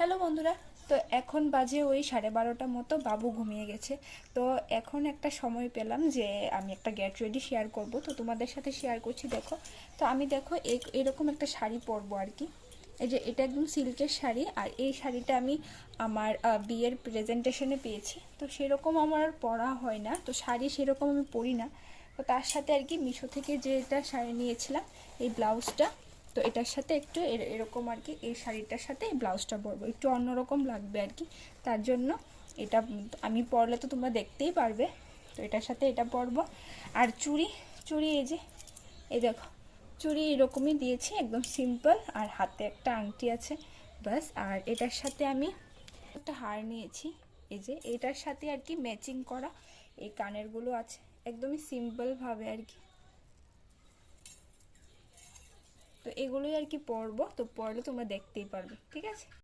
Hello বন্ধুরা। তো এখন বাজে ওই 12:30 মতো, বাবু ঘুমিয়ে গেছে। তো এখন একটা সময় পেলাম যে আমি একটা গেট রেডি শেয়ার করব, তো তোমাদের সাথে শেয়ার করছি। দেখো, তো আমি দেখো এরকম একটা শাড়ি পরবো আর কি। এই যে এটা একদম সিল্কের শাড়ি, আর এই শাড়িটা আমি আমার বিয়ের প্রেজেন্টেশনে পেয়েছি। তো সেরকম আমার পরা হয় না, তো শাড়ি সেরকম আমি পরি না। তো তার সাথে আর কি মিশো থেকে যেটা শাড়ি নিয়েছিলাম, এই ব্লাউজটা, তো এটার সাথে একটু এরকম আর কি, এই শাড়িটার সাথে এই ব্লাউজটা পরবো, একটু অন্যরকম লাগবে আর কি। তার জন্য এটা আমি পরলে তো তোমরা দেখতেই পারবে। তো এটার সাথে এটা পরবো। আর চুড়ি, চুড়ি এই যে, এই দেখো, চুড়ি এরকমই দিয়েছি, একদম সিম্পল। আর হাতে একটা আংটি আছে, ব্যাস। আর এটার সাথে আমি একটা হার নিয়েছি, এই যে এটার সাথে আর কি ম্যাচিং করা এই কানেরগুলো আছে, একদমই সিম্পলভাবে আর কি। তো এগুলোই আর কি পরবো, তো পরলে তোমরা দেখতেই পারবে, ঠিক আছে।